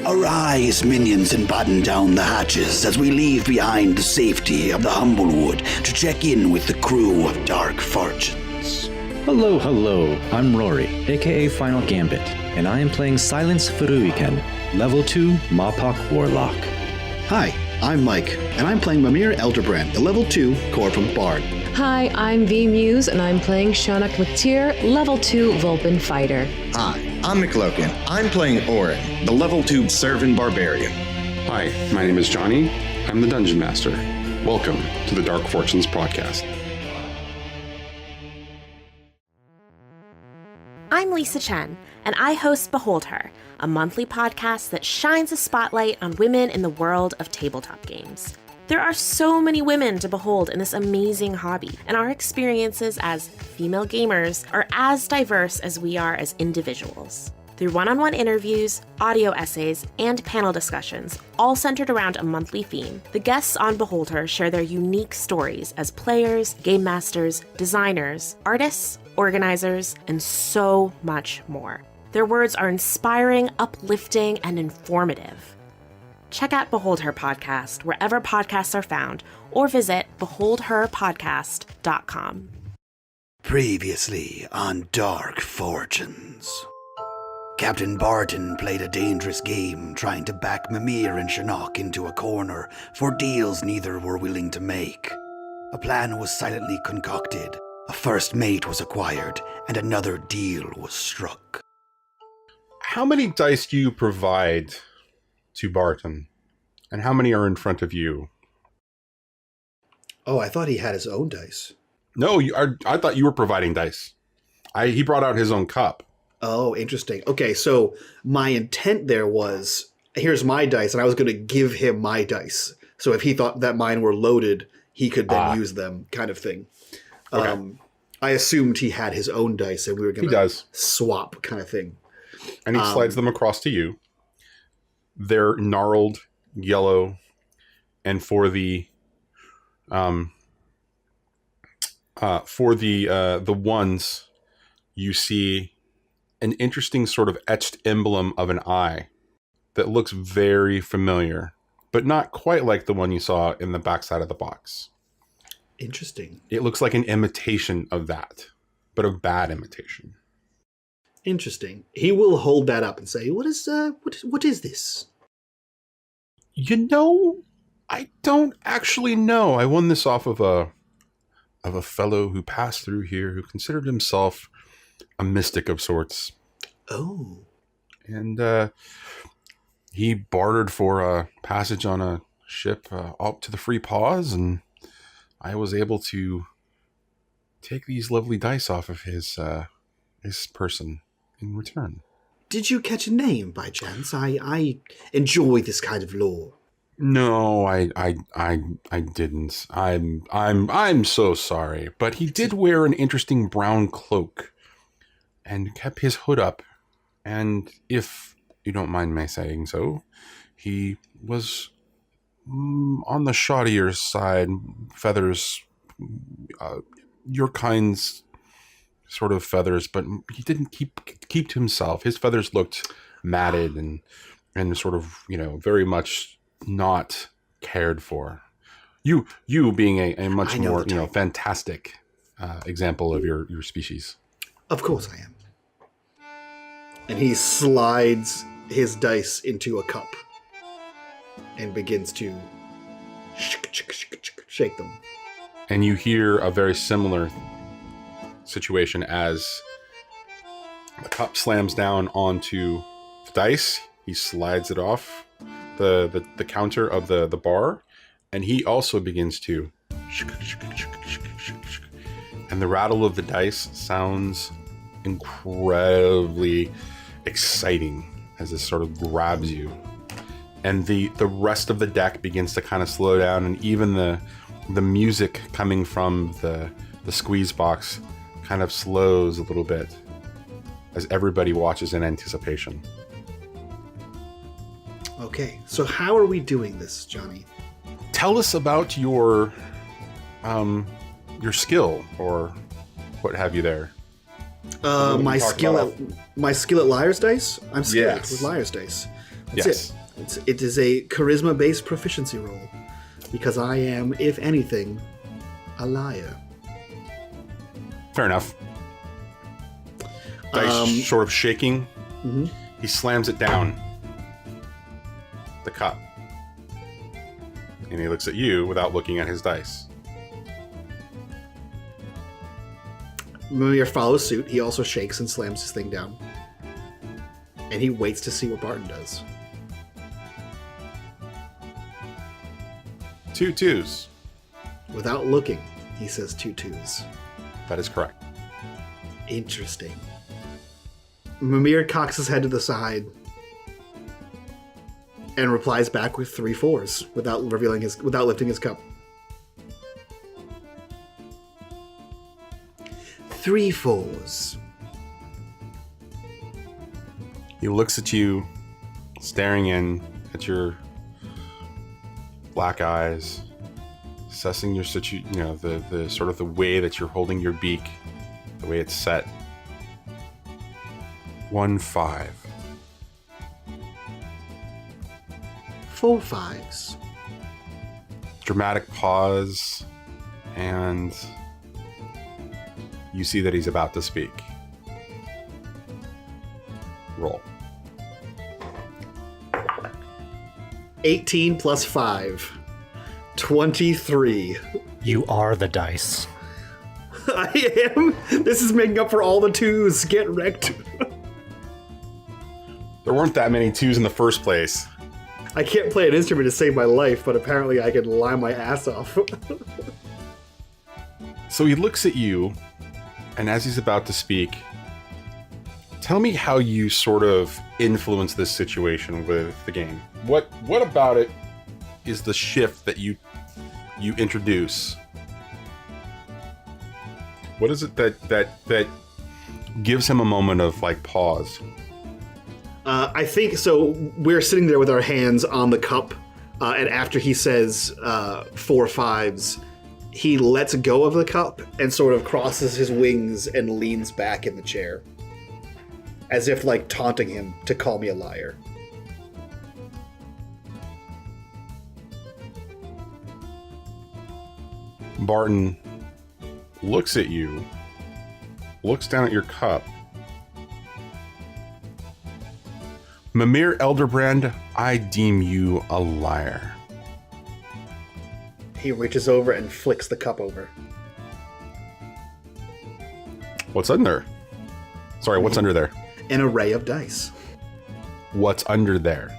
Arise, minions, and batten down the hatches as we leave behind the safety of the Humblewood to check in with the crew of Dark Fortunes. Hello, hello. I'm Rory, aka Final Gambit, and I am playing Silence Furuiken, Level 2 Mapok Warlock. Hi, I'm Mike, and I'm playing Mimir Elderbrand, the Level 2 Corvum Bard. Hi, I'm V Muse, and I'm playing Sionnach MacTyre, Level 2 Vulpin Fighter. Hi, I'm McLokin. I'm playing Auryn, the Level 2 Servant Barbarian. Hi, my name is Johnny. I'm the Dungeon Master. Welcome to the Dark Fortunes podcast. I'm Lisa Chen, and I host Behold Her, a monthly podcast that shines a spotlight on women in the world of tabletop games. There are so many women to behold in this amazing hobby, and our experiences as female gamers are as diverse as we are as individuals. Through one-on-one interviews, audio essays, and panel discussions, all centered around a monthly theme, the guests on Behold Her share their unique stories as players, game masters, designers, artists, organizers, and so much more. Their words are inspiring, uplifting, and informative. Check out Behold Her Podcast wherever podcasts are found, or visit beholdherpodcast.com. Previously on Dark Fortunes. Captain Barton played a dangerous game trying to back Mimir and Sionnach into a corner for deals neither were willing to make. A plan was silently concocted, a first mate was acquired, and another deal was struck. How many dice do you provide to Barton? And how many are in front of you? Oh, I thought he had his own dice. No, I thought you were providing dice. He brought out his own cup. Oh, interesting. Okay, so my intent there was, here's my dice, and I was going to give him my dice. So if he thought that mine were loaded, he could then use them, kind of thing. Okay. I assumed he had his own dice, and we were going to swap, kind of thing. And he slides them across to you. They're gnarled, yellow, and for the ones, you see an interesting sort of etched emblem of an eye that looks very familiar, but not quite like the one you saw in the backside of the box. Interesting. It looks like an imitation of that, but a bad imitation. Interesting. He will hold that up and say, what is this? You know, I don't actually know. I won this off of a fellow who passed through here who considered himself a mystic of sorts. Oh. And he bartered for a passage on a ship up to the Free Paws, and I was able to take these lovely dice off of his person in return. Did you catch a name by chance? I enjoy this kind of lore. No, I didn't. I'm so sorry. But he did wear an interesting brown cloak and kept his hood up. And if you don't mind my saying so, he was on the shoddier side, feathers, your kind's sort of feathers, but he didn't keep to himself. His feathers looked matted and sort of, very much not cared for. You being a much more, fantastic example of your species. Of course I am. And he slides his dice into a cup and begins to shake them. And you hear a very similar situation as the cup slams down onto the dice. He slides it off the counter of the bar, and he also begins to, and the rattle of the dice sounds incredibly exciting as this sort of grabs you, and the rest of the deck begins to kind of slow down, and even the music coming from the squeeze box kind of slows a little bit as everybody watches in anticipation. Okay, so how are we doing this, Johnny? Tell us about your skill or what have you there. My skill at Liar's Dice? I'm skilled with Liar's Dice. That's Yes. it is a charisma-based proficiency roll. Because I am, if anything, a liar. Fair enough. Dice sort of shaking. Mhm. He slams it down. The cup. And he looks at you without looking at his dice. Mimir follows suit. He also shakes and slams his thing down. And he waits to see what Barton does. 2 2s. Without looking, he says 2 2s. That is correct. Interesting. Mimir cocks his head to the side and replies back with 3 4s without lifting his cup. 3 4s. He looks at you, staring in at your black eyes, assessing your the sort of the way that you're holding your beak, the way it's set. 1 5. 4 5s. Dramatic pause, and you see that he's about to speak. Roll. 18 plus 5. 23. You are the dice. I am. This is making up for all the 2s. Get wrecked. There weren't that many 2s in the first place. I can't play an instrument to save my life, but apparently I can lie my ass off. So he looks at you, and as he's about to speak, tell me how you sort of influence this situation with the game. What about it is the shift that you introduce? What is it that gives him a moment of like pause? I think so. We're sitting there with our hands on the cup, and after he says 4 5s, he lets go of the cup and sort of crosses his wings and leans back in the chair, as if like taunting him to call me a liar. Barton looks at you, looks down at your cup. Mimir Elderbrand, I deem you a liar. He reaches over and flicks the cup over. What's under? Sorry, what's under there? An array of dice. What's under there?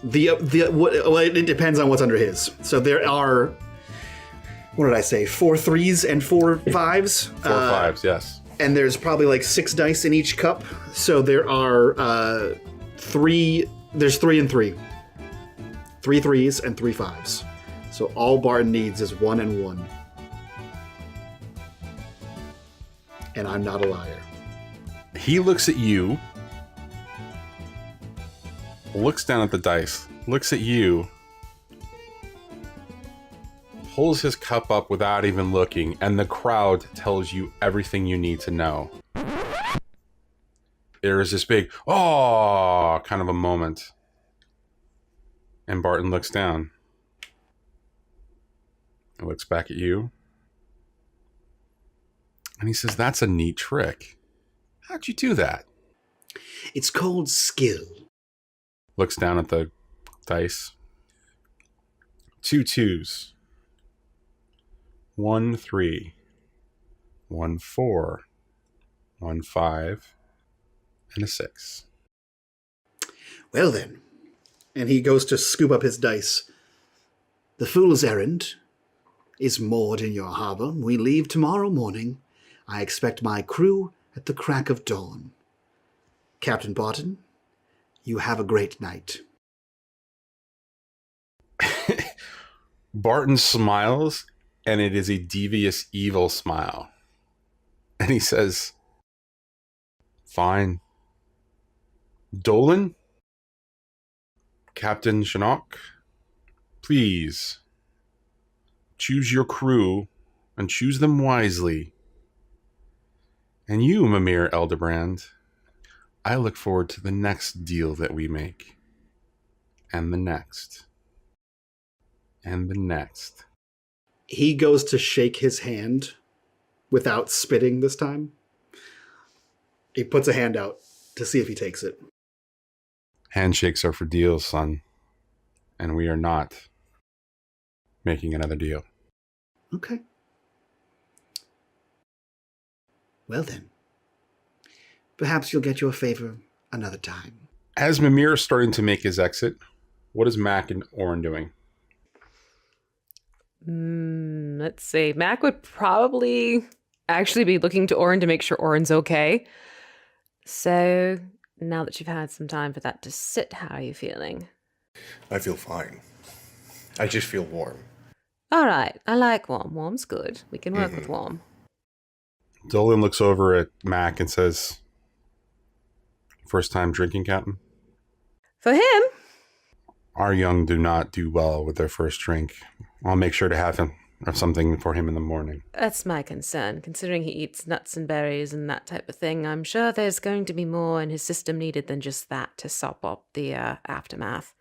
It depends on what's under his. So there are, what did I say? 4 3s and 4 5s. 4 5s, yes. And there's probably like 6 dice in each cup. So there are 3. There's 3 and 3. 3 3s and 3 5s. So all Barton needs is 1 and 1. And I'm not a liar. He looks at you, looks down at the dice, looks at you, pulls his cup up without even looking, and the crowd tells you everything you need to know. There is this big, oh, kind of a moment. And Barton looks down. He looks back at you. And he says, that's a neat trick. How'd you do that? It's called skill. Looks down at the dice. 2 2s. 1 3. 1 4. 1 5. And a 6. Well then. And he goes to scoop up his dice. The fool's errand is moored in your harbor. We leave tomorrow morning. I expect my crew at the crack of dawn. Captain Barton, you have a great night. Barton smiles, and it is a devious, evil smile. And he says, fine. Dolan? Captain Sionnach? Please, choose your crew, and choose them wisely. And you, Mimir Elderbrand, I look forward to the next deal that we make. And the next. And the next. He goes to shake his hand without spitting this time. He puts a hand out to see if he takes it. Handshakes are for deals, son. And we are not making another deal. Okay. Well then. Perhaps you'll get your favor another time. As Mimir is starting to make his exit, what is Mac and Auryn doing? Let's see. Mac would probably actually be looking to Auryn to make sure Auryn's okay. So, now that you've had some time for that to sit, how are you feeling? I feel fine. I just feel warm. All right. I like warm. Warm's good. We can work with warm. Dolan looks over at Mac and says, "First time drinking, Captain?" For him? Our young do not do well with their first drink. I'll make sure to have something for him in the morning. That's my concern. Considering he eats nuts and berries and that type of thing, I'm sure there's going to be more in his system needed than just that to sop up the aftermath.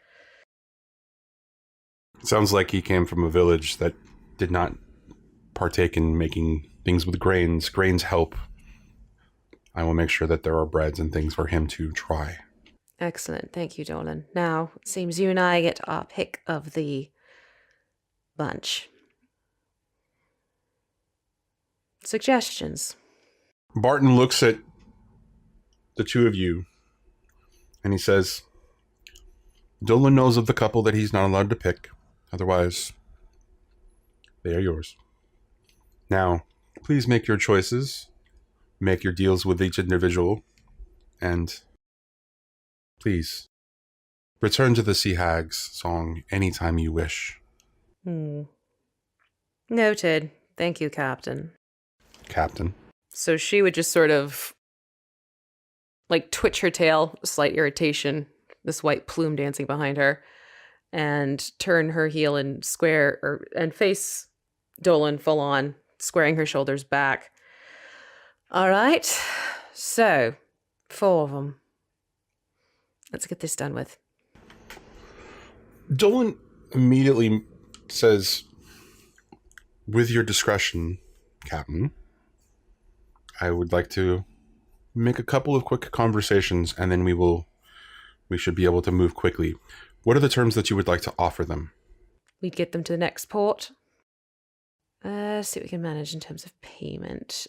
It sounds like he came from a village that did not partake in making things with grains. Grains help. I will make sure that there are breads and things for him to try. Excellent. Thank you, Dolan. Now, it seems you and I get our pick of the bunch. Suggestions? Barton looks at the two of you and he says, Dolan knows of the couple that he's not allowed to pick. Otherwise, they are yours. Now, please make your choices. Make your deals with each individual. And please, return to the Sea Hags song anytime you wish. Noted. Thank you, Captain. Captain. So she would just sort of like twitch her tail, slight irritation, this white plume dancing behind her, and turn her heel and and face Dolan full on, squaring her shoulders back. All right. So, 4 of them. Let's get this done with. Dolan immediately says, with your discretion, Captain, I would like to make a couple of quick conversations and then we should be able to move quickly. What are the terms that you would like to offer them? We'd get them to the next port. See what we can manage in terms of payment.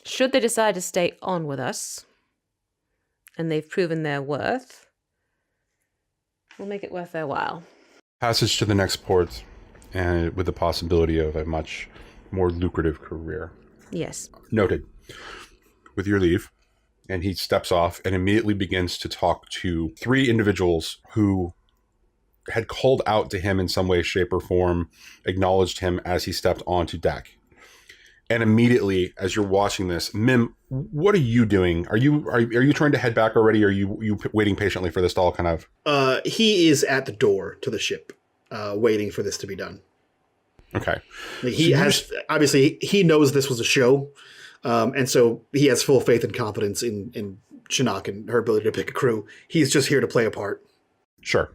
Should they decide to stay on with us, and they've proven their worth, we'll make it worth their while. Passage to the next port, and with the possibility of a much more lucrative career. Yes. Noted. With your leave. And he steps off and immediately begins to talk to 3 individuals who had called out to him in some way, shape, or form, acknowledged him as he stepped onto deck. And immediately, as you're watching this, Mim, what are you doing? Are you trying to head back already? Or are you waiting patiently for this to all kind of... He is at the door to the ship, waiting for this to be done. Okay. He obviously, he knows this was a show, and so he has full faith and confidence in Sionnach and her ability to pick a crew. He's just here to play a part. Sure.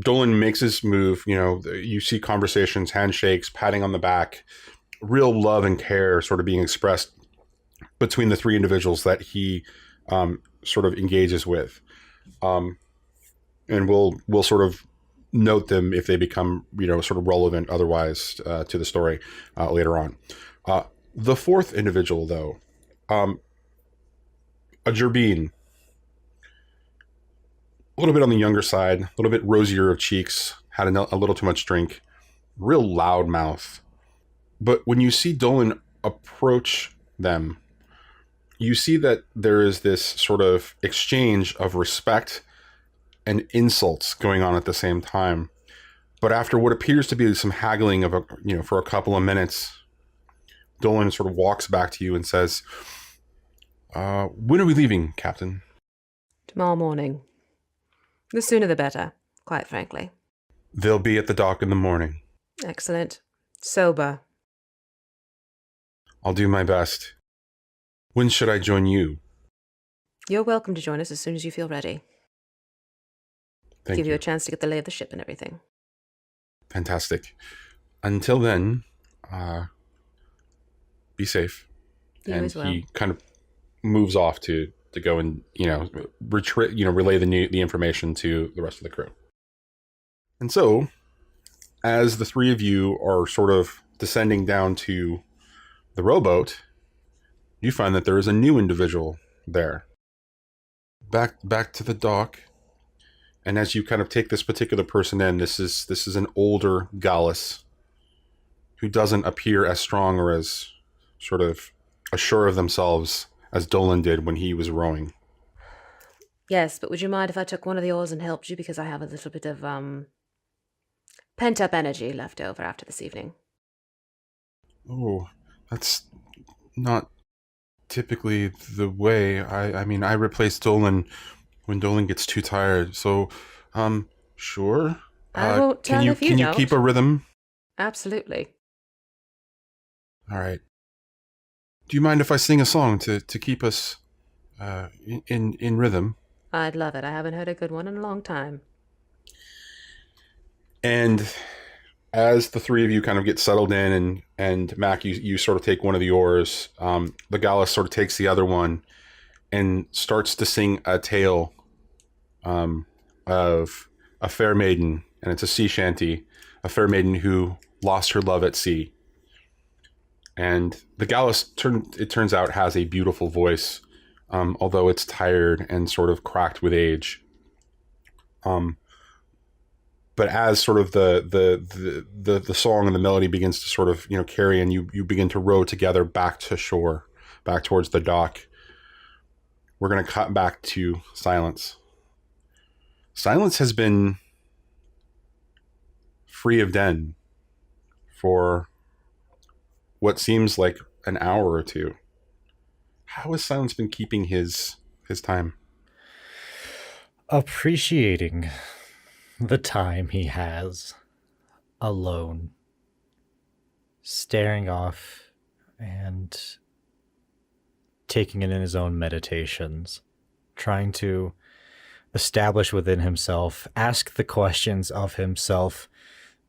Dolan makes his move. You see conversations, handshakes, patting on the back, real love and care sort of being expressed between the 3 individuals that he sort of engages with. And we'll sort of note them if they become, sort of relevant otherwise to the story later on. The 4th individual, though, a Gerbine, a little bit on the younger side, a little bit rosier of cheeks, had a little too much drink, real loud mouth. But when you see Dolan approach them, you see that there is this sort of exchange of respect and insults going on at the same time. But after what appears to be some haggling for a couple of minutes, Dolan sort of walks back to you and says, when are we leaving, Captain? Tomorrow morning. The sooner the better, quite frankly. They'll be at the dock in the morning. Excellent. Sober. I'll do my best. When should I join you? You're welcome to join us as soon as you feel ready. Thank Give you. you a chance to get the lay of the ship and everything. Fantastic. Until then, be safe. You And as well. he kind of moves off to go and relay the information to the rest of the crew. And so, as the three of you are sort of descending down to the rowboat, you find that there is a new individual there. Back to the dock, and as you kind of take this particular person in, this is an older Gallus who doesn't appear as strong or as sort of assured of themselves as Dolan did when he was rowing. Yes, but would you mind if I took one of the oars and helped you, because I have a little bit of pent-up energy left over after this evening? Oh, that's not typically the way. I mean, I replace Dolan when Dolan gets too tired. So, sure. I won't tell if you can you don't. keep a rhythm? Absolutely. All right. Do you mind if I sing a song to keep us in rhythm? I'd love it. I haven't heard a good one in a long time. And as the three of you kind of get settled in, and Mac, you sort of take one of the oars, the Gallus sort of takes the other one and starts to sing a tale of a fair maiden, and it's a sea shanty, a fair maiden who lost her love at sea. And the Gallus, it turns out, has a beautiful voice, although it's tired and sort of cracked with age. But as sort of the song and the melody begins to sort of carry, and you begin to row together back to shore, back towards the dock, we're going to cut back to Silence. Silence has been free of Den for what seems like an hour or two. How has Silence been keeping his time? Appreciating the time he has alone, staring off and taking it in his own meditations, trying to establish within himself, ask the questions of himself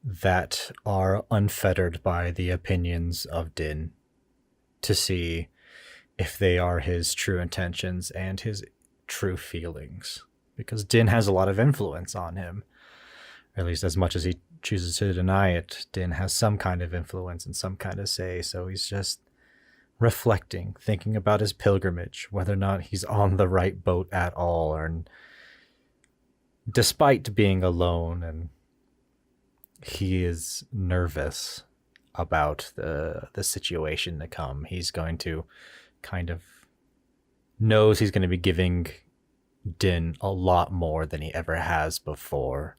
that are unfettered by the opinions of Din, to see if they are his true intentions and his true feelings. Because Din has a lot of influence on him. Or at least as much as he chooses to deny it, Din has some kind of influence and some kind of say. So he's just reflecting, thinking about his pilgrimage, whether or not he's on the right boat at all, or despite being alone, and he is nervous about the situation to come. He's going to kind of knows he's going to be giving Din a lot more than he ever has before.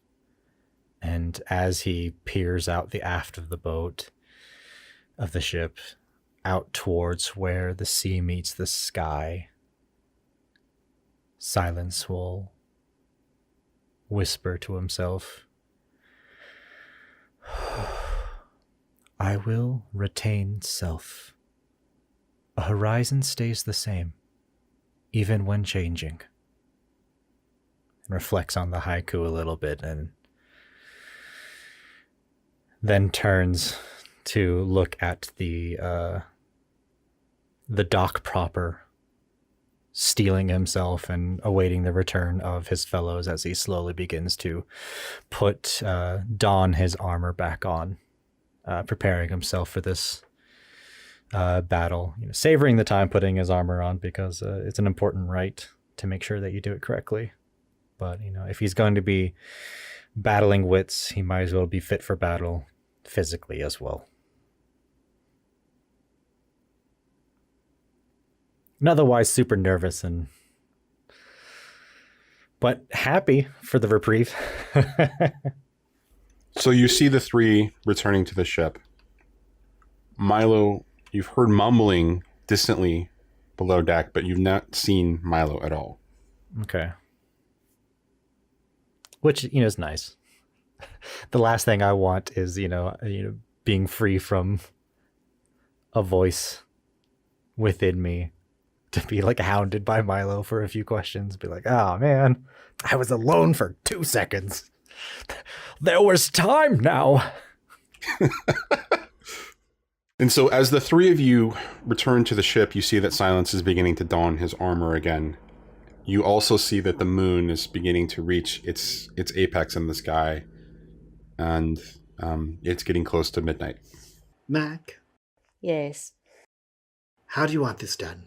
And as he peers out the aft of the boat, of the ship, out towards where the sea meets the sky, Silence will whisper to himself, I will retain self. A horizon stays the same, even when changing. And reflects on the haiku a little bit, and then turns to look at the dock proper, steeling himself and awaiting the return of his fellows as he slowly begins to don his armor back on, preparing himself for this battle, savoring the time putting his armor on, because it's an important rite to make sure that you do it correctly. But if he's going to be battling wits, he might as well be fit for battle physically as well. And otherwise super nervous but happy for the reprieve. So you see the three returning to the ship. Milo, you've heard mumbling distantly below deck, but you've not seen Milo at all. Okay. Which, is nice. The last thing I want is, being free from a voice within me to be like hounded by Milo for a few questions. Be like, oh man, I was alone for 2 seconds. There was time now. And so as the three of you return to the ship, you see that Silence is beginning to don his armor again. You also see that the moon is beginning to reach its apex in the sky. And it's getting close to midnight. Mac, Yes. how do you want this done?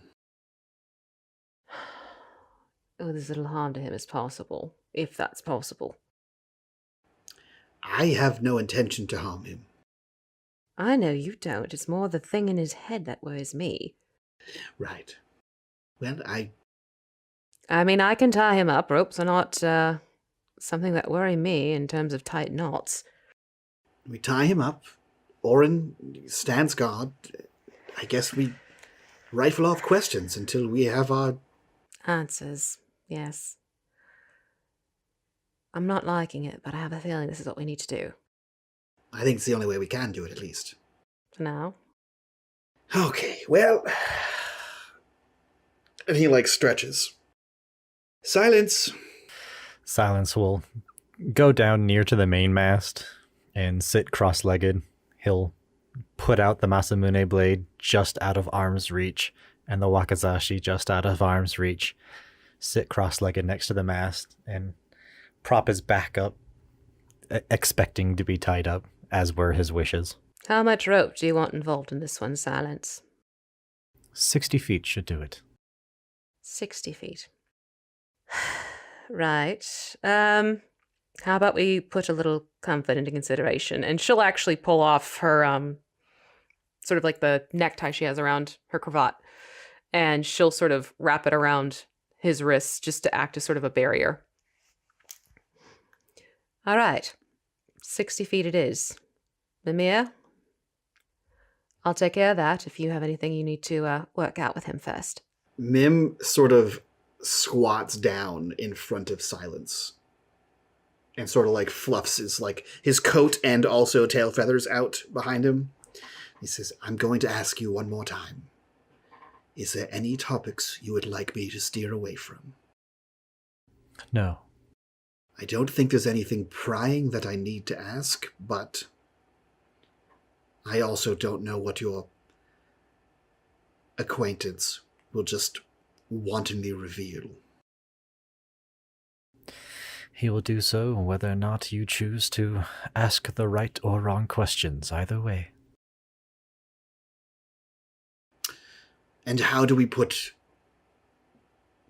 Oh, there's little harm to him as possible, if that's possible. I have no intention to harm him. I know you don't. It's more the thing in his head that worries me. Right. Well, I mean, I can tie him up. Ropes are not something that worry me in terms of tight knots. we tie him up. Auryn stands guard. I guess we rifle off questions until we have our... Answers, yes. I'm not liking it, but I have a feeling this is what we need to do. I think it's the only way we can do it, at least. For now. Okay, well... And he, stretches. Silence. Silence will go down near to the mainmast and sit cross-legged. He'll put out the Masamune blade just out of arm's reach and the Wakizashi just out of arm's reach, sit cross-legged next to the mast and prop his back up, expecting to be tied up, as were his wishes. How much rope do you want involved in this one, Silence? 60 feet should do it. 60 feet. Right. How about we put a little comfort into consideration? And she'll actually pull off her, sort of like the necktie she has around her cravat. And she'll sort of wrap it around his wrists just to act as sort of a barrier. All right. 60 feet it is. Mimir, I'll take care of that if you have anything you need to work out with him first. Mim sort of squats down in front of Silence and sort of fluffs his coat and also tail feathers out behind him. He says, I'm going to ask you one more time. Is there any topics you would like me to steer away from? No. I don't think there's anything prying that I need to ask, but I also don't know what your acquaintance will just wantonly reveal. He will do so whether or not you choose to ask the right or wrong questions, either way. And how do we put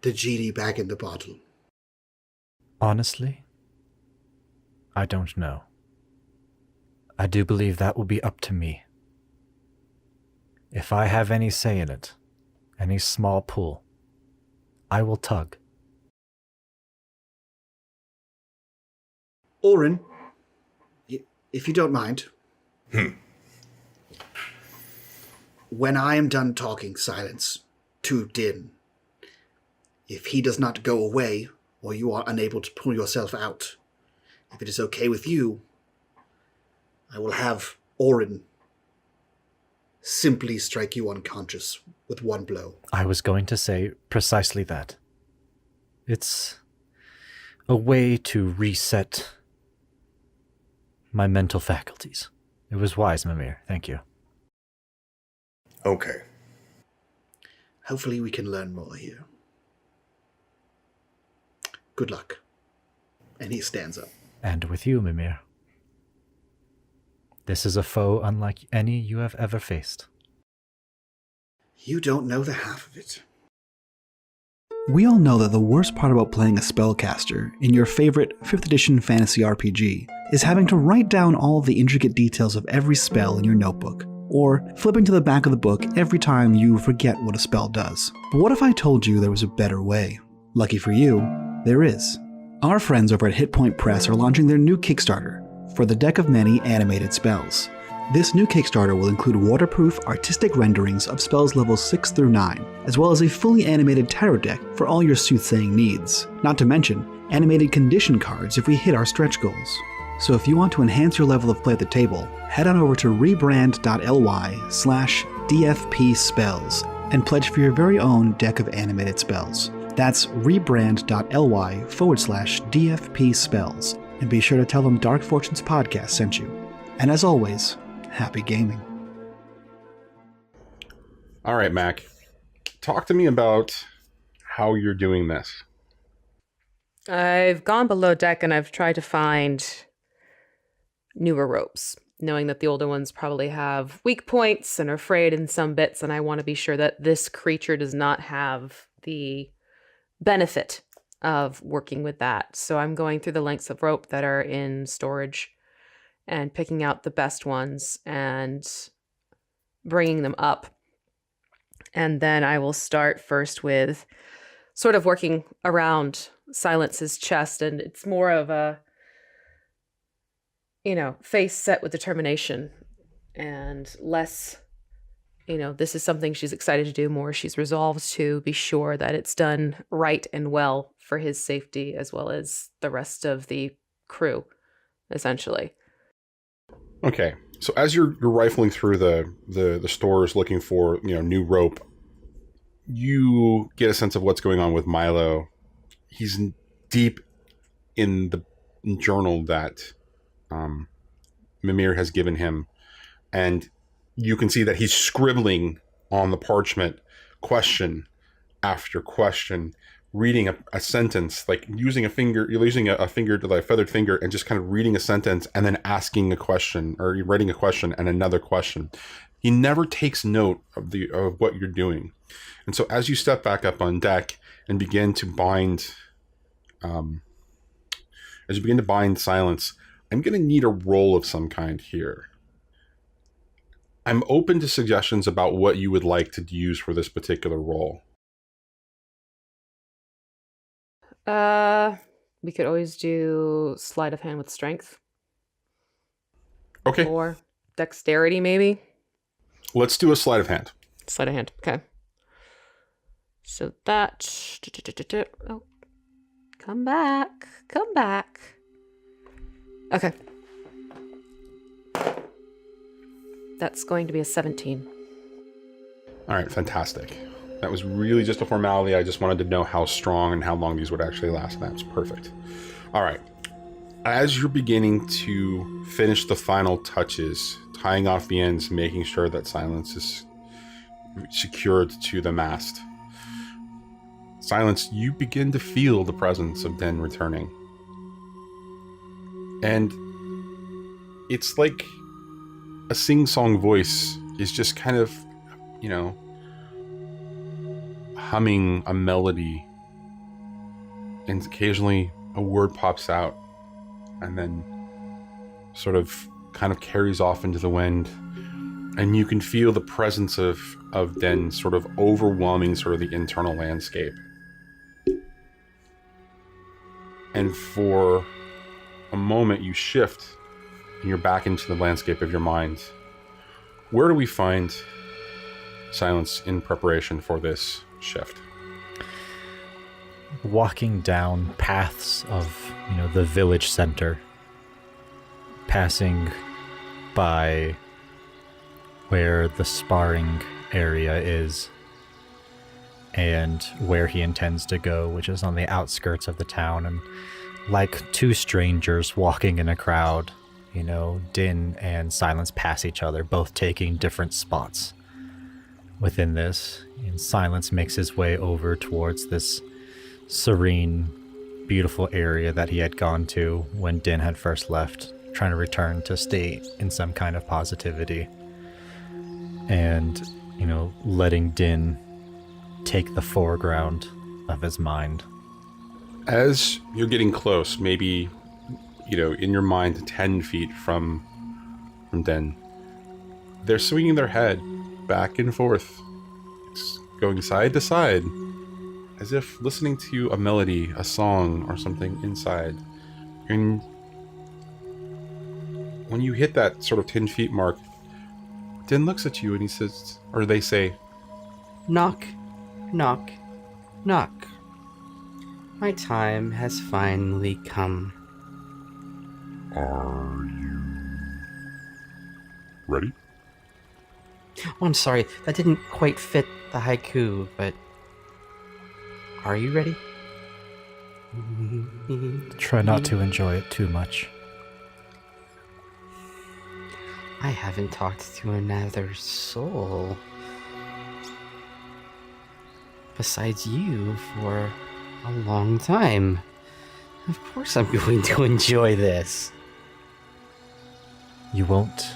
the genie back in the bottle? Honestly, I don't know. I do believe that will be up to me. If I have any say in it, any small pull, I will tug. Auryn, if you don't mind. When I am done talking, Silence, to Din, if he does not go away, or you are unable to pull yourself out, if it is okay with you, I will have Auryn simply strike you unconscious with one blow. I was going to say precisely that. It's a way to reset my mental faculties. It was wise, Mimir. Thank you. Okay. Hopefully we can learn more here. Good luck. And he stands up. And with you, Mimir. This is a foe unlike any you have ever faced. You don't know the half of it. We all know that the worst part about playing a spellcaster in your favorite 5th edition fantasy RPG is having to write down all of the intricate details of every spell in your notebook, or flipping to the back of the book every time you forget what a spell does. But what if I told you there was a better way? Lucky for you, there is. Our friends over at Hit Point Press are launching their new Kickstarter for the Deck of Many animated spells. This new Kickstarter will include waterproof, artistic renderings of spells levels 6 through 9, as well as a fully animated tarot deck for all your soothsaying needs. Not to mention, animated condition cards if we hit our stretch goals. So if you want to enhance your level of play at the table, head on over to rebrand.ly/DFP spells and pledge for your very own deck of animated spells. That's rebrand.ly/DFP spells. And be sure to tell them Dark Fortunes Podcast sent you. And as always, happy gaming. All right, Mac. Talk to me about how you're doing this. I've gone below deck and I've tried to find newer ropes, knowing that the older ones probably have weak points and are frayed in some bits, and I want to be sure that this creature does not have the benefit of working with that. So I'm going through the lengths of rope that are in storage and picking out the best ones and bringing them up. And then I will start first with sort of working around Silence's chest, and it's more of a, face set with determination and less, this is something she's excited to do, more she's resolved to be sure that it's done right and well for his safety as well as the rest of the crew, essentially. Okay, so as you're rifling through the stores looking for new rope, you get a sense of what's going on with Milo. He's deep in the journal that Mimir has given him, and you can see that he's scribbling on the parchment question after question, reading a sentence, like using a finger, you're using a finger to like a feathered finger and just kind of reading a sentence and then asking a question, or you're writing a question and another question. He never takes note of what you're doing. And so as you step back up on deck and begin to bind Silence, I'm going to need a roll of some kind here. I'm open to suggestions about what you would like to use for this particular roll. We could always do sleight of hand with strength. Okay. Or dexterity, maybe. Let's do a sleight of hand. Sleight of hand, okay. So that... Oh. Come back. Okay. That's going to be a 17. All right, fantastic. That was really just a formality. I just wanted to know how strong and how long these would actually last. That was perfect. All right. As you're beginning to finish the final touches, tying off the ends, making sure that Silence is secured to the mast, Silence, you begin to feel the presence of Den returning. And it's like a sing-song voice is just kind of, humming a melody, and occasionally a word pops out and then sort of kind of carries off into the wind, and you can feel the presence of Den sort of overwhelming sort of the internal landscape. And for a moment you shift and you're back into the landscape of your mind. Where do we find Silence in preparation for this shift? Walking down paths of, the village center, passing by where the sparring area is and where he intends to go, which is on the outskirts of the town. And like two strangers walking in a crowd, Din and Silence pass each other, both taking different spots within this. And Silence makes his way over towards this serene, beautiful area that he had gone to when Din had first left, trying to return to stay in some kind of positivity. And, letting Din take the foreground of his mind. As you're getting close, maybe, in your mind 10 feet from Den, they're swinging their head back and forth, going side to side, as if listening to a melody, a song, or something inside. And when you hit that sort of 10 feet mark, Den looks at you and he says, or they say, "Knock, knock, knock. My time has finally come." Are you ready? Oh, I'm sorry. That didn't quite fit the haiku, but... Are you ready? Try not to enjoy it too much. I haven't talked to another soul besides you for a long time. Of course I'm going to enjoy this. You won't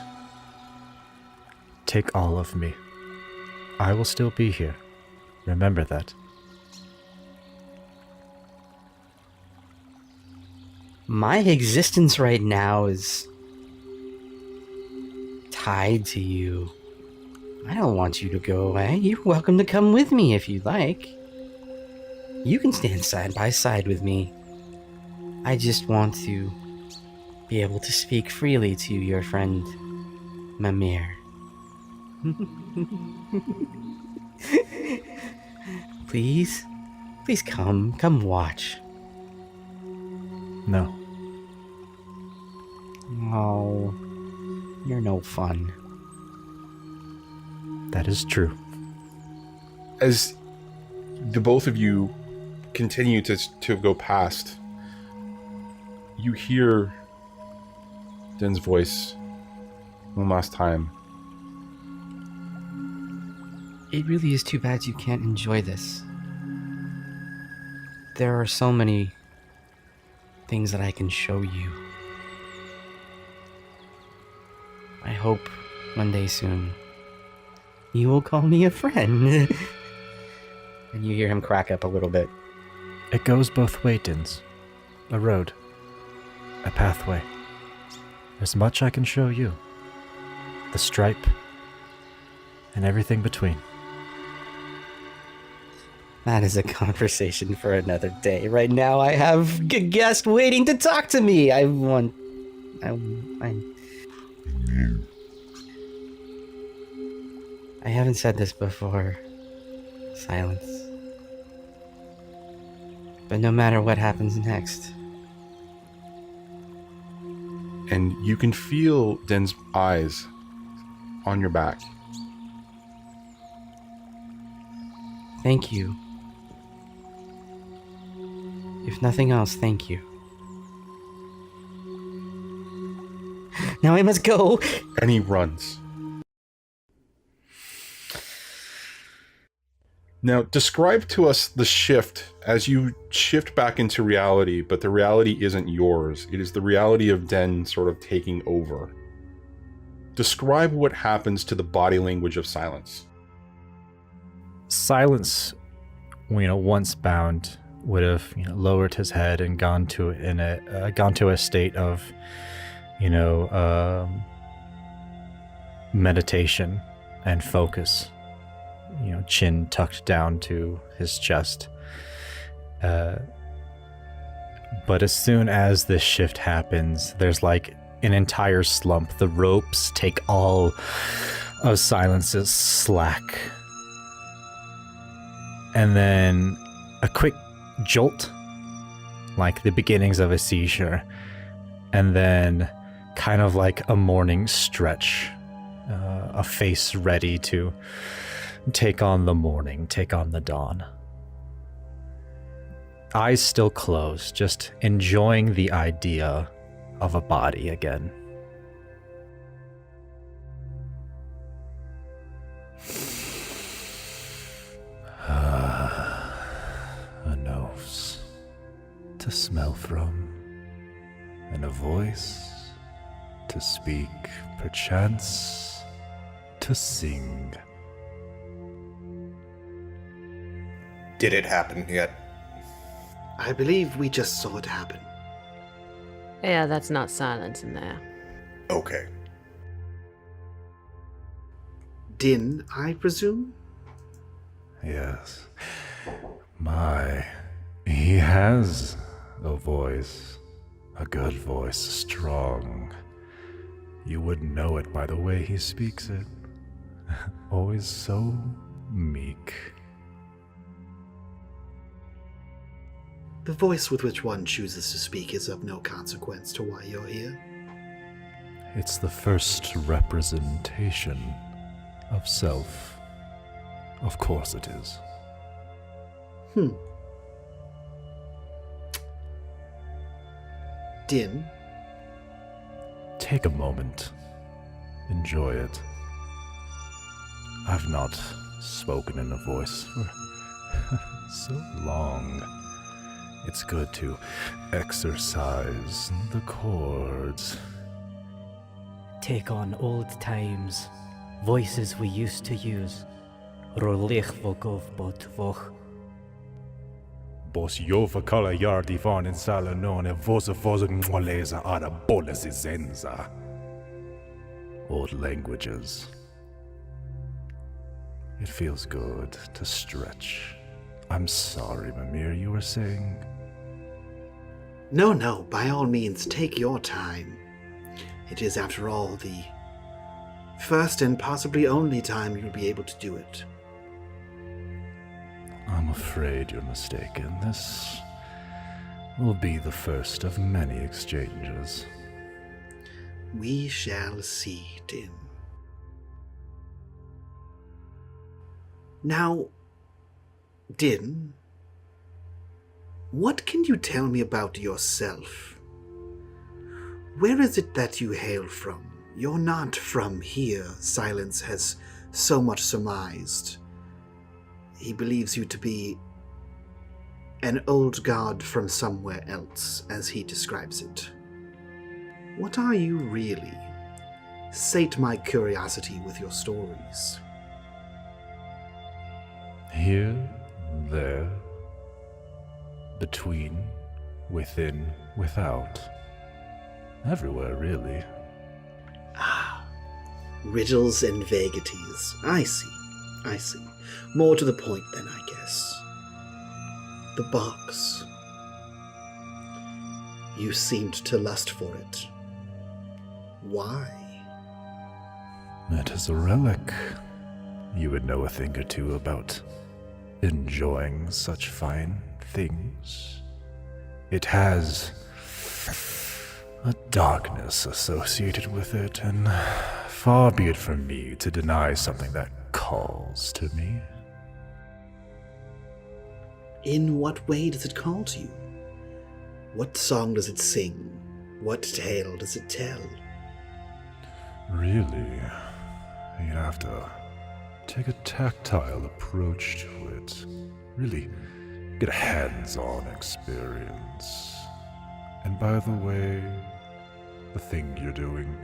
take all of me. I will still be here. Remember that. My existence right now is tied to you. I don't want you to go away. You're welcome to come with me if you'd like. You can stand side by side with me. I just want to be able to speak freely to your friend, Mimir. Please? Please come watch. No. Oh, you're no fun. That is true. As the both of you continue to go past, you hear Den's voice one last time. It really is too bad you can't enjoy this. There are so many things that I can show you. I hope one day soon you will call me a friend. And you hear him crack up a little bit. It goes both ways, Dins. A road. A pathway. There's much I can show you. The stripe. And everything between. That is a conversation for another day. Right now I have a guest waiting to talk to me. I haven't said this before. Silence. But no matter what happens next. And you can feel Den's eyes on your back. Thank you. If nothing else, thank you. Now I must go. And he runs. Now, describe to us the shift as you shift back into reality, but the reality isn't yours. It is the reality of Den sort of taking over. Describe what happens to the body language of Silence. Silence, once bound, would have lowered his head and gone to a state of meditation and focus. Chin tucked down to his chest. But as soon as this shift happens, there's like an entire slump. The ropes take all of Silence's slack. And then a quick jolt, like the beginnings of a seizure. And then kind of like a morning stretch. A face ready to take on the morning, take on the dawn. Eyes still closed, just enjoying the idea of a body again. A nose to smell from, and a voice to speak, perchance to sing. Did it happen yet? I believe we just saw it happen. Yeah, that's not Silence in there. Okay. Din, I presume? Yes. He has a voice. A good voice, strong. You wouldn't know it by the way he speaks it. Always so meek. The voice with which one chooses to speak is of no consequence to why you're here. It's the first representation. of self. Of course it is. Din, Take a moment. Enjoy it. I've not spoken in a voice for so long. It's good to exercise the chords. Take on old times, voices we used to use. Rolich vogov bot voch. Bos jova kala yardi van in sala non e vosa vosa mwaleza ara bolas izenza. Old languages. It feels good to stretch. I'm sorry, Mimir, you were saying? No, by all means, take your time. It is, after all, the first and possibly only time you'll be able to do it. I'm afraid you're mistaken. This will be the first of many exchanges. We shall see, Din. Now, Din, what can you tell me about yourself? Where is it that you hail from? You're not from here, Silence has so much surmised. He believes you to be an old god from somewhere else, as he describes it. What are you really? Sate my curiosity with your stories. Here, there, between, within, without. Everywhere, really. Riddles and vagaries. I see. More to the point then, I guess. The box. You seemed to lust for it. Why? It is a relic. You would know a thing or two about enjoying such fine things. It has a darkness associated with it, and far be it from me to deny something that calls to me. In what way does it call to you? What song does it sing? What tale does it tell? Really, you'd have to take a tactile approach to it. Really get a hands-on experience. And by the way, the thing you're doing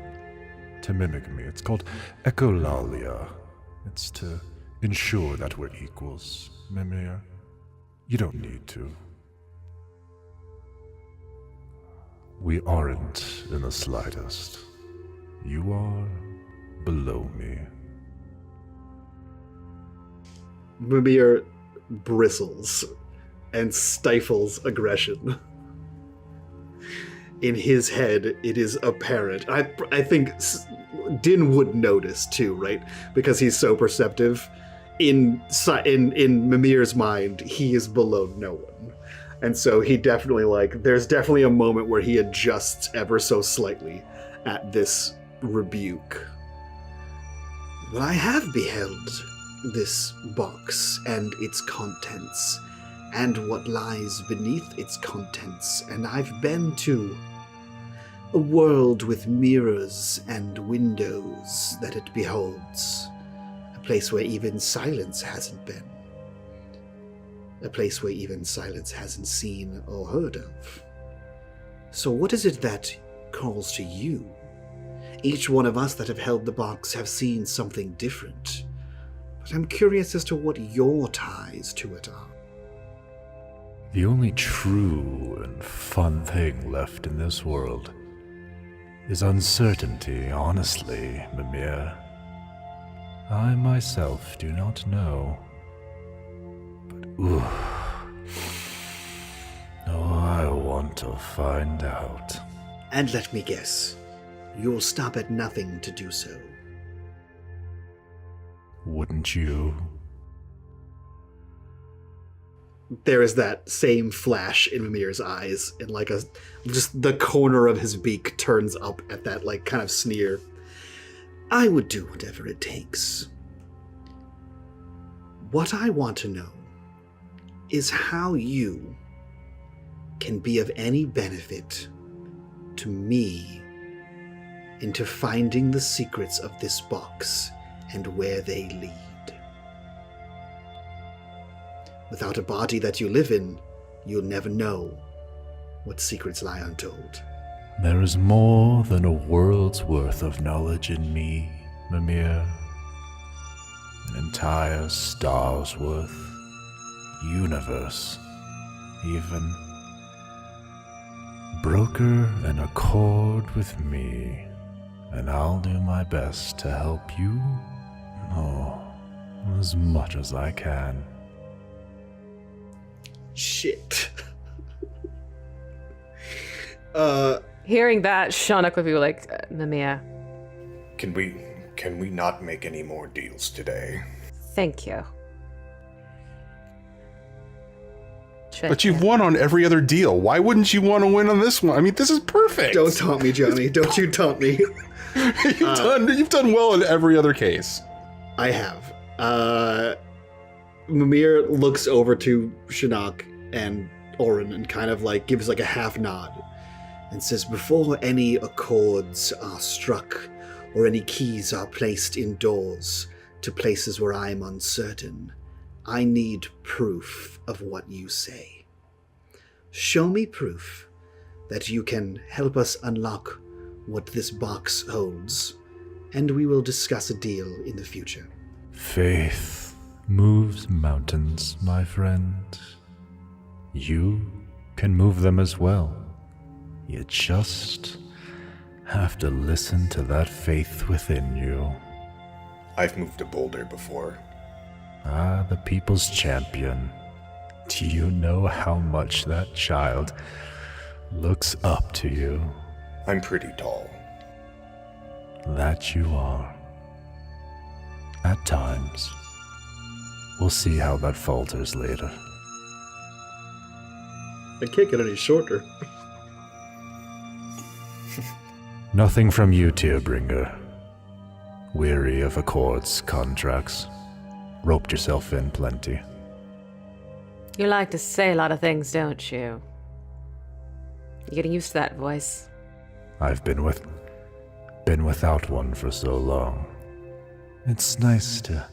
to mimic me, it's called echolalia. It's to ensure that we're equals, Mimir. You don't need to. We aren't in the slightest. You are below me. Mimir bristles and stifles aggression. In his head, it is apparent. I think Din would notice too, right? Because he's so perceptive. In Mimir's mind, he is below no one. And so he definitely, there's definitely a moment where he adjusts ever so slightly at this rebuke. But I have beheld this box and its contents, and what lies beneath its contents, and I've been to a world with mirrors and windows that it beholds, a place where even silence hasn't been, a place where even silence hasn't seen or heard of. So what is it that calls to you? Each one of us that have held the box have seen something different, but I'm curious as to what your ties to it are. The only true and fun thing left in this world is uncertainty, honestly, Mimir. I myself do not know. But I want to find out. And let me guess, you'll stop at nothing to do so. Wouldn't you? There is that same flash in Mimir's eyes, and just the corner of his beak turns up at that kind of sneer. I would do whatever it takes. What I want to know is how you can be of any benefit to me into finding the secrets of this box and where they lead. Without a body that you live in, you'll never know what secrets lie untold. There is more than a world's worth of knowledge in me, Mimir. An entire star's worth, universe, even. Broker an accord with me, and I'll do my best to help you, as much as I can. Shit. Hearing that, Sionnach would be like, Mimir, Can we not make any more deals today? thank you. But you've won on every other deal. Why wouldn't you want to win on this one? I mean, this is perfect. Don't taunt me, Johnny. Don't you taunt me. You've done well in every other case. I have. Mimir looks over to Sionnach and Auryn and kind of like gives like a half nod and says, before any accords are struck or any keys are placed in doors to places where I am uncertain, I need proof of what you say. Show me proof that you can help us unlock what this box holds, and we will discuss a deal in the future. Faith moves mountains, my friend. You can move them as well. You just have to listen to that faith within you. I've moved a boulder before. Ah, the people's champion. Do you know how much that child looks up to you? I'm pretty tall. That you are. At times. We'll see how that falters later. I can't get any shorter. Nothing from you, Tearbringer. Weary of accords, contracts. Roped yourself in plenty. You like to say a lot of things, don't you? You're getting used to that voice. I've been without one for so long. It's nice to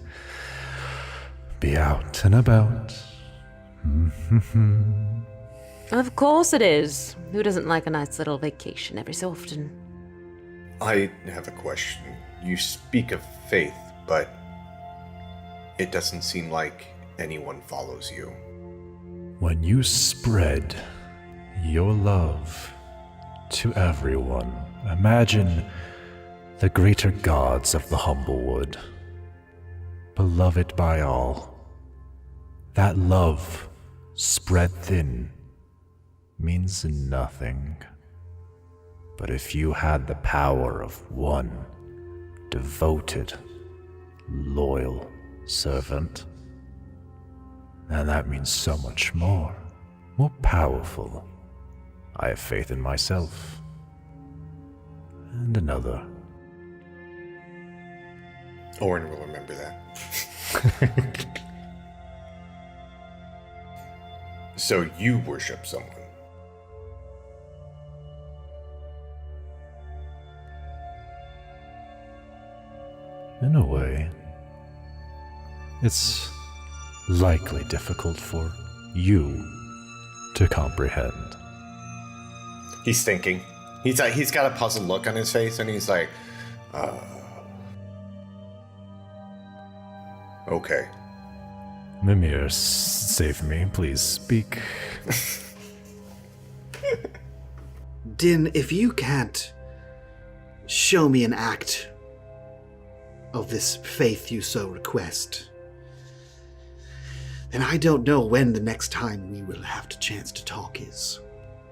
be out and about. Of course it is. Who doesn't like a nice little vacation every so often? I have a question. You speak of faith, but it doesn't seem like anyone follows you. When you spread your love to everyone, imagine the greater gods of the Humblewood, beloved by all. That love spread thin means nothing. But if you had the power of one devoted, loyal servant, then that means so much more powerful. I have faith in myself. And another. Auryn will remember that. So you worship someone. In a way, it's likely difficult for you to comprehend. He's thinking. He's got a puzzled look on his face, and he's like, okay. Mimir, save me, please speak. Din, if you can't show me an act of this faith you so request, then I don't know when the next time we will have the chance to talk is.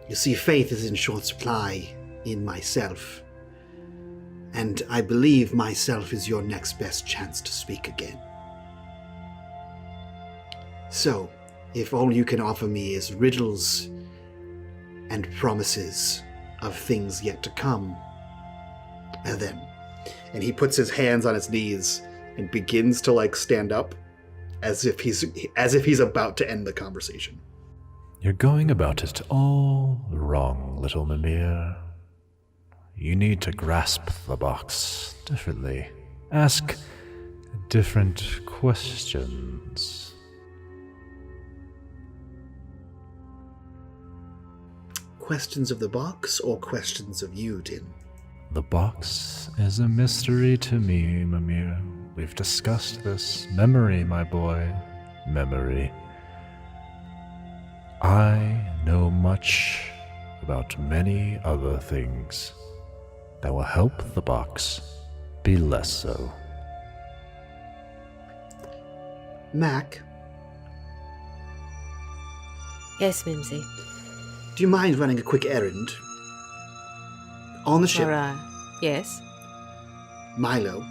You see, faith is in short supply in myself, and I believe myself is your next best chance to speak again. So, if all you can offer me is riddles and promises of things yet to come, well then. And he puts his hands on his knees and begins to stand up as if he's about to end the conversation. You're going about it all wrong, little Mimir. You need to grasp the box differently. Ask different questions. Questions of the box or questions of you, Din? The box is a mystery to me, Mimir. We've discussed this. Memory, my boy. Memory. I know much about many other things that will help the box be less so. Mac, Yes, Mimsy. do you mind running a quick errand? On the ship, Yes. Milo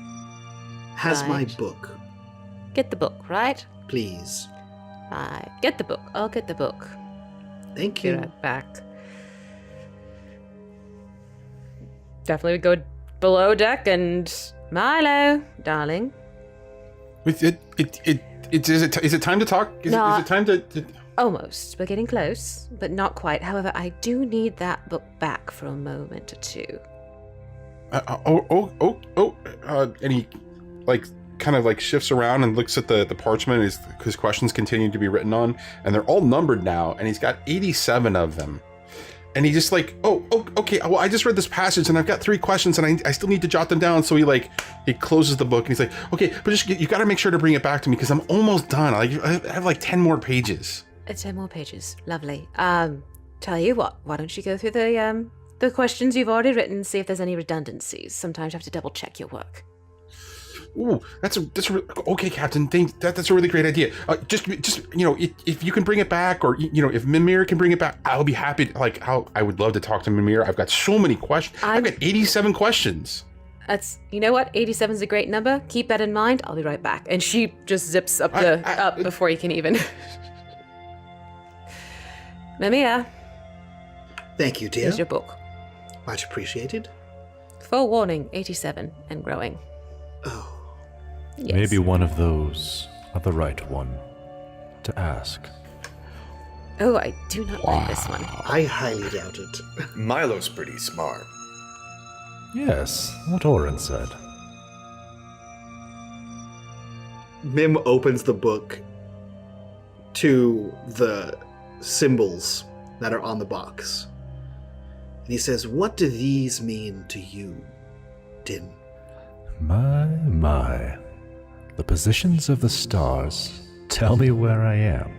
has my Right. book. Get the book, right? Please. Right. Get the book. I'll get the book. Thank Be you. right back. Definitely would go below deck and Milo, darling. Is it time to talk? Is it time to? Almost. We're getting close, but not quite. However, I do need that book back for a moment or two. And he, kind of shifts around and looks at the parchment. His questions continue to be written on, and they're all numbered now. And he's got 87 of them. And he just okay. Well, I just read this passage, and I've got 3 questions, and I still need to jot them down. So he closes the book, and he's like, okay, but you got to make sure to bring it back to me because I'm almost done. I have 10 more pages. 10 more pages. Lovely. Tell you what, why don't you go through the questions you've already written and see if there's any redundancies. Sometimes you have to double check your work. Ooh, that's okay, Captain. That's a really great idea. Just if you can bring it back, or if Mimir can bring it back, I'll be happy. I would love to talk to Mimir. I've got so many questions. I've got 87 questions. That's, you know what? 87 is a great number. Keep that in mind. I'll be right back. And she just zips up before you can even. Mimir, Thank you, dear. here's your book. Much appreciated. Forewarning, 87 and growing. Oh. Yes. Maybe one of those are the right one to ask. Oh, I do not like this one. I highly doubt it. Milo's pretty smart. Yes, what Auryn said. Mim opens the book to the symbols that are on the box. And he says, "What do these mean to you, Din?" My. The positions of the stars tell me where I am.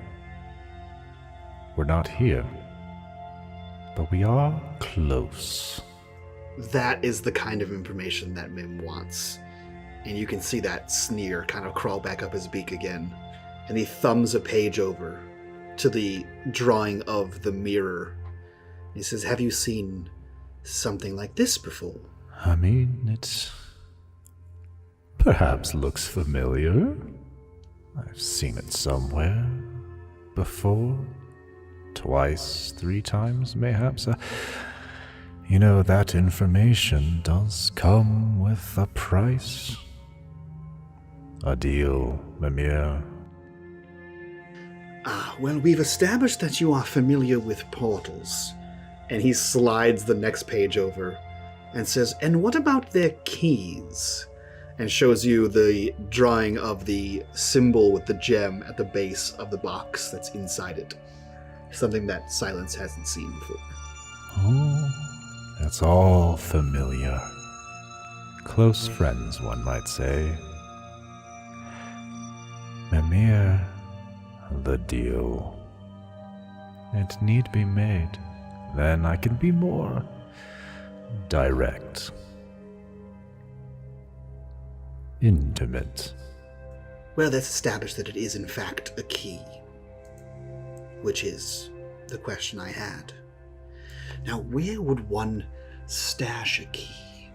We're not here, but we are close. That is the kind of information that Mim wants. And you can see that sneer kind of crawl back up his beak again. And he thumbs a page over to the drawing of the mirror. He says, "Have you seen something like this before?" I mean, it perhaps looks familiar. I've seen it somewhere before. Twice, 3 times, mayhaps. That information does come with a price. A deal, Mimir. Well, we've established that you are familiar with portals. And he slides the next page over and says, "And what about their keys?" And shows you the drawing of the symbol with the gem at the base of the box that's inside it. Something that Silence hasn't seen before. Oh, that's all familiar. Close friends, one might say. Mimir, the deal. It need be made. Then I can be more direct. Intimate. Well, let's establish that it is in fact a key. Which is the question I had. Now, where would one stash a key?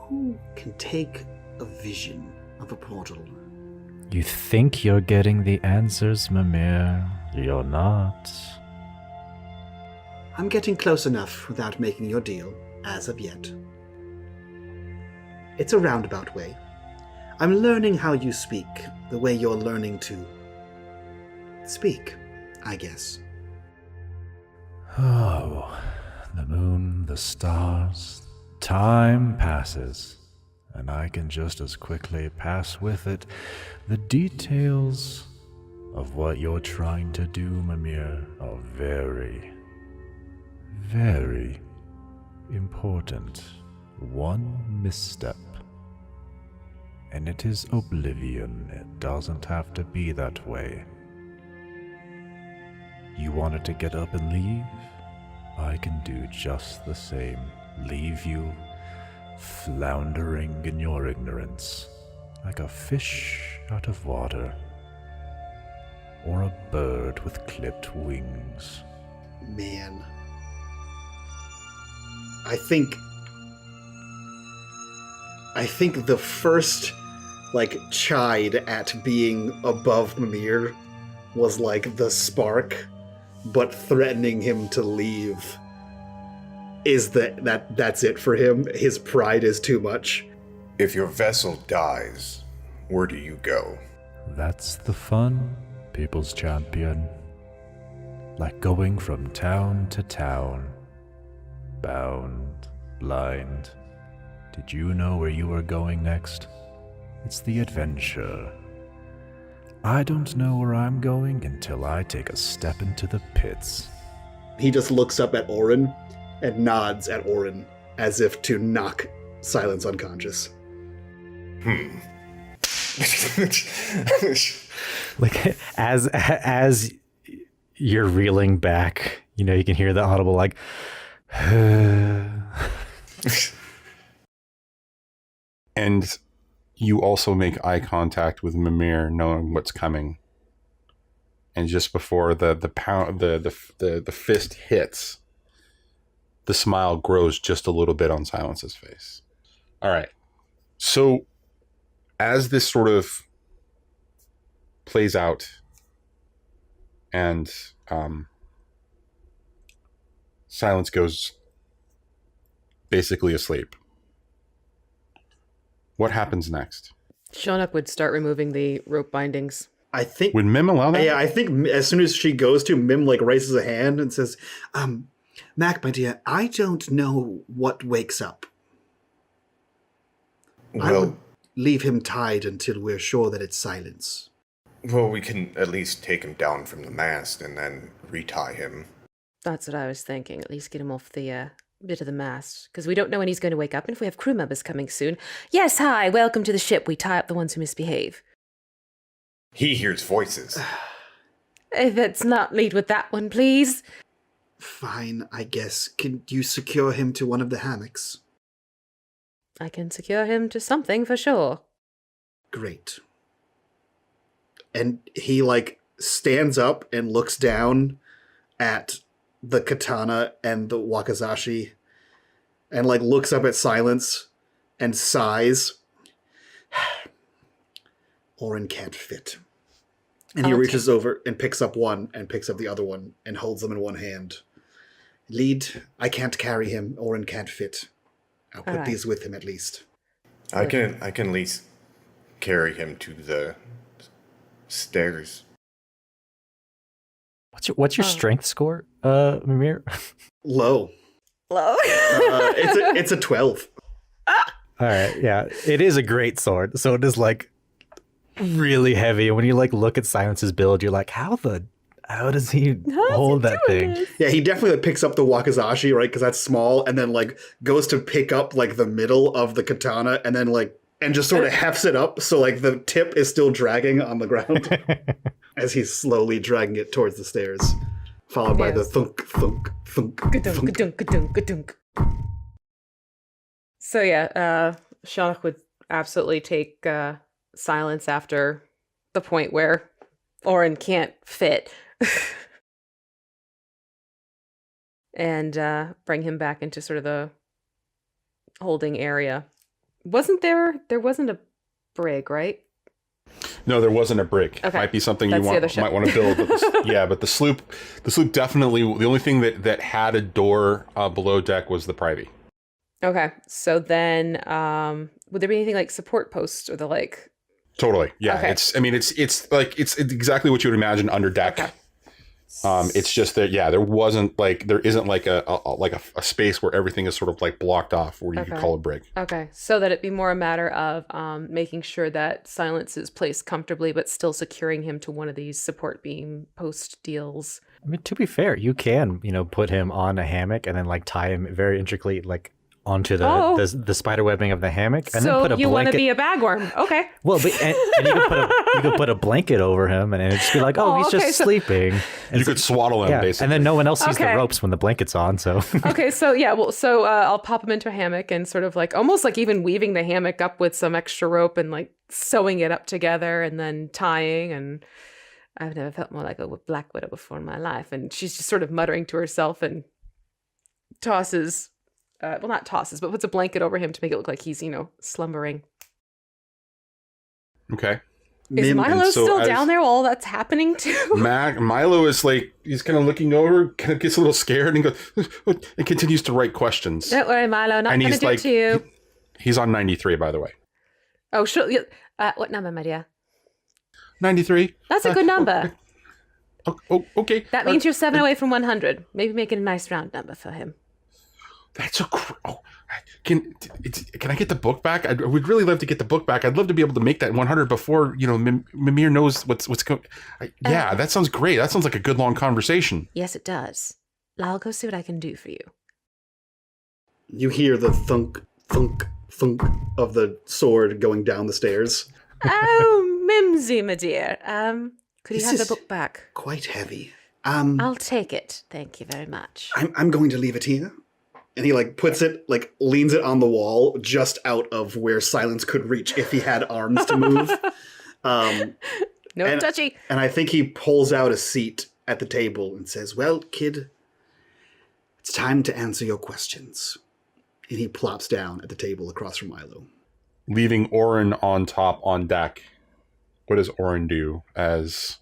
Who can take a vision of a portal? You think you're getting the answers, Mimir. You're not. I'm getting close enough without making your deal, as of yet. It's a roundabout way. I'm learning how you speak, the way you're learning to speak, I guess. Oh, the moon, the stars, time passes, and I can just as quickly pass with it the details of what you're trying to do, Mimir, are very, very important. One misstep, and it is oblivion. It doesn't have to be that way. You wanted to get up and leave? I can do just the same. Leave you floundering in your ignorance, like a fish out of water, or a bird with clipped wings. Man. I think the first, chide at being above Mimir was the spark, but threatening him to leave is that's it for him. His pride is too much. If your vessel dies, where do you go? That's the fun, people's champion. Like going from town to town. Bound, blind. Did you know where you were going next? It's the adventure. I don't know where I'm going until I take a step into the pits. He just looks up at Auryn and nods at Auryn as if to knock Silence unconscious. As you're reeling back, you can hear the audible And you also make eye contact with Mimir, knowing what's coming. And just before the fist hits, the smile grows just a little bit on Silence's face. All right. So as this sort of plays out and Silence goes basically asleep, what happens next? Sionnach would start removing the rope bindings. I think... Would Mim allow that? Yeah, I think as soon as she goes to, Mim raises a hand and says, Mac, my dear, I don't know what wakes up. I would leave him tied until we're sure that it's Silence. Well, we can at least take him down from the mast and then retie him. That's what I was thinking. At least get him off the bit of the mast, because we don't know when he's going to wake up, and if we have crew members coming soon. Yes, hi, welcome to the ship. We tie up the ones who misbehave. He hears voices. Let's not lead with that one, please. Fine, I guess. Can you secure him to one of the hammocks? I can secure him to something for sure. Great. And he, stands up and looks down at the katana and the wakizashi and, looks up at Silence and sighs. Auryn can't fit. And he reaches over and picks up one and picks up the other one and holds them in one hand. Lead, I can't carry him. Auryn can't fit. I'll put these with him at least. I can at least carry him to the stairs. What's your strength score, Mimir? Low. It's a 12. All right, yeah, it is a great sword. So it is really heavy, and when you look at Silence's build, you're like, how does he hold that thing? This? Yeah, he definitely picks up the wakizashi, right? Because that's small, and then goes to pick up the middle of the katana, and then and just sort of hefts it up, so the tip is still dragging on the ground as he's slowly dragging it towards the stairs, followed by the thunk, thunk, thunk, ka-dunk, ka-dunk, ka-dunk, ka-dunk. So yeah, Sionnach would absolutely take Silence after the point where Auryn can't fit. And bring him back into sort of the holding area. There wasn't a brig, right? No, there wasn't a brig. Okay. Might be something That's you might want to build. But but the sloop definitely, the only thing that had a door below deck was the privy. Okay, so then would there be anything like support posts or the like? Totally. Yeah. Okay. It's exactly what you would imagine under deck. Okay. It's just that, there wasn't there isn't like a space where everything is sort of like blocked off where you could call a break. Okay. So that it be more a matter of making sure that Silence is placed comfortably, but still securing him to one of these support beam post deals. I mean, to be fair, you can, put him on a hammock and then like tie him very intricately like onto the spider webbing of the hammock, and then put a blanket. So you want to be a bagworm? Okay. Well, but and you could put a blanket over him, and it'd just be like, he's just sleeping. And you could swaddle him, basically, and then no one else sees the ropes when the blanket's on. So okay, so I'll pop him into a hammock and sort of like almost like even weaving the hammock up with some extra rope and like sewing it up together and then tying. And I've never felt more like a black widow before in my life. And she's just sort of muttering to herself and tosses. Not tosses, but puts a blanket over him to make it look like he's, slumbering. Okay. Is Milo still down there while all that's happening too? Milo is like, he's kind of looking over, kind of gets a little scared and goes, and continues to write questions. Don't worry, Milo, not going to do it to you. He's on 93, by the way. Oh, sure. What number, my dear? 93. That's a good number. Okay. That means you're 7 away from 100. Maybe make it a nice round number for him. That's can I get the book back? I would really love to get the book back. I'd love to be able to make that 100 before Mimir knows what's going. That sounds great. That sounds like a good long conversation. Yes, it does. I'll go see what I can do for you. You hear the thunk, thunk, thunk of the sword going down the stairs. Oh, Mimsy, my dear. Could you have the book back? Quite heavy. I'll take it. Thank you very much. I'm going to leave it here. And he puts it, leans it on the wall just out of where Silence could reach if he had arms to move. No touchy. And I think he pulls out a seat at the table and says, "Well, kid, it's time to answer your questions." And he plops down at the table across from Milo. Leaving Auryn on top on deck, what does Auryn do as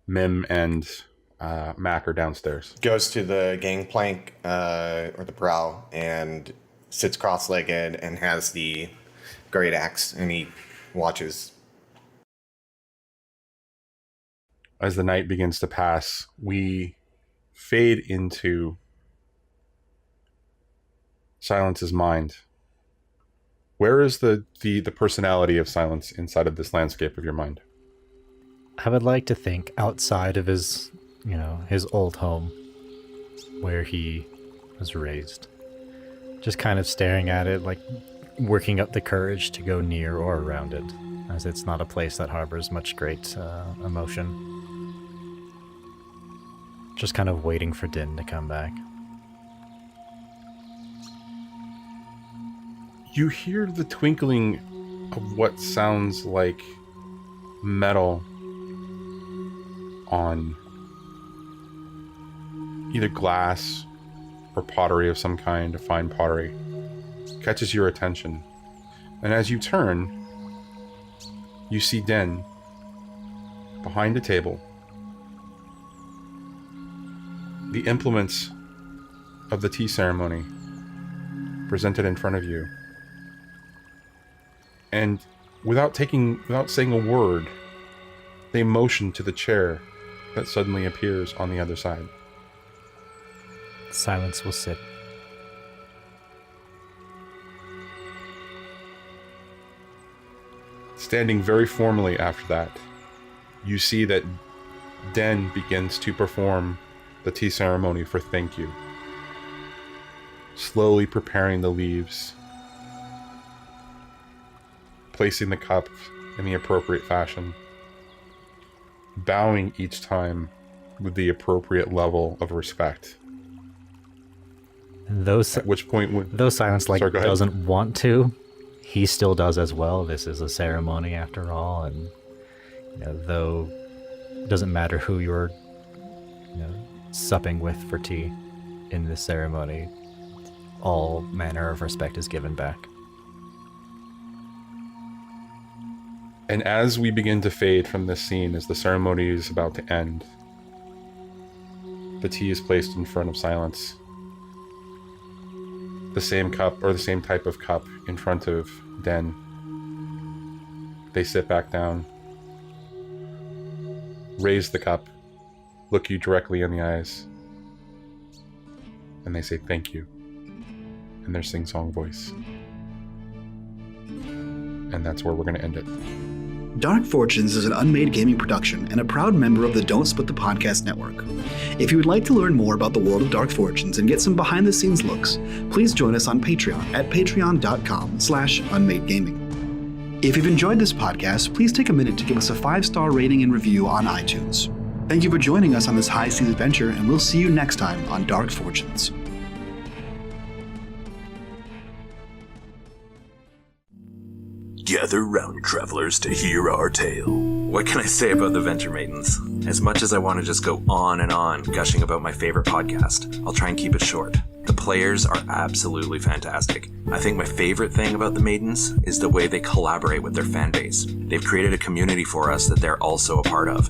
Mim and Mac are downstairs? Goes to the gangplank or the prow and sits cross-legged and has the great axe, and he watches. As the night begins to pass, we fade into Silence's mind. Where is the personality of Silence inside of this landscape of your mind? I would like to think outside of his old home where he was raised. Just kind of staring at it, working up the courage to go near or around it, as it's not a place that harbors much great emotion. Just kind of waiting for Din to come back. You hear the twinkling of what sounds like metal on either glass or pottery of some kind, a fine pottery, catches your attention. And as you turn, you see Den behind a table. The implements of the tea ceremony presented in front of you. And without saying a word, they motion to the chair that suddenly appears on the other side. Silence will sit. Standing very formally after that, you see that Den begins to perform the tea ceremony for thank you. Slowly preparing the leaves, placing the cup in the appropriate fashion, bowing each time with the appropriate level of respect. And at which point, though Silence doesn't want to, he still does as well. This is a ceremony after all, and though it doesn't matter who you're supping with for tea in this ceremony, all manner of respect is given back. And as we begin to fade from this scene, as the ceremony is about to end, the tea is placed in front of Silence. the same cup or the same type of cup in front of Den. They sit back down, raise the cup, look you directly in the eyes, and they say thank you in their sing-song voice. And that's where we're going to end it. Dark Fortunes is an unMadeGaming production and a proud member of the Don't Split the Podcast network. If you would like to learn more about the world of Dark Fortunes and get some behind-the-scenes looks, please join us on Patreon at patreon.com/unMadeGaming. If you've enjoyed this podcast, please take a minute to give us a 5-star rating and review on iTunes. Thank you for joining us on this high seas adventure, and we'll see you next time on Dark Fortunes. Gather round, travelers, to hear our tale. What can I say about the Venture Maidens? As much as I want to just go on and on gushing about my favorite podcast, I'll try and keep it short. The players are absolutely fantastic. I think my favorite thing about the Maidens is the way they collaborate with their fan base. They've created a community for us that they're also a part of.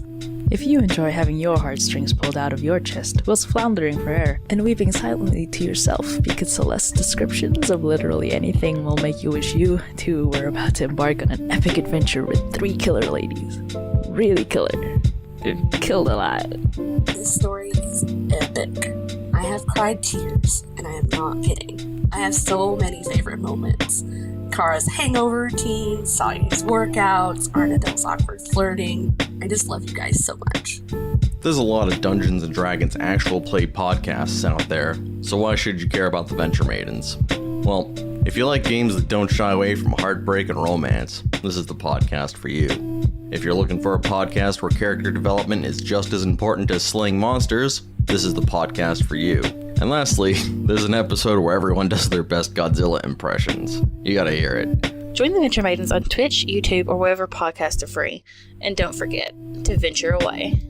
If you enjoy having your heartstrings pulled out of your chest whilst floundering for air and weeping silently to yourself because Celeste's descriptions of literally anything will make you wish you, too, were about to embark on an epic adventure with 3 killer ladies. Really killer. Killed a lot. This story is epic. I have cried tears, and I am not kidding. I have so many favorite moments. Kara's hangover routine, Saya's workouts, Arnadel's awkward flirting. I just love you guys so much. There's a lot of Dungeons & Dragons actual play podcasts out there, so why should you care about the Venture Maidens? Well, if you like games that don't shy away from heartbreak and romance, this is the podcast for you. If you're looking for a podcast where character development is just as important as slaying monsters, this is the podcast for you. And lastly, there's an episode where everyone does their best Godzilla impressions. You gotta hear it. Join the Venture Maidens on Twitch, YouTube, or wherever podcasts are free. And don't forget to venture away.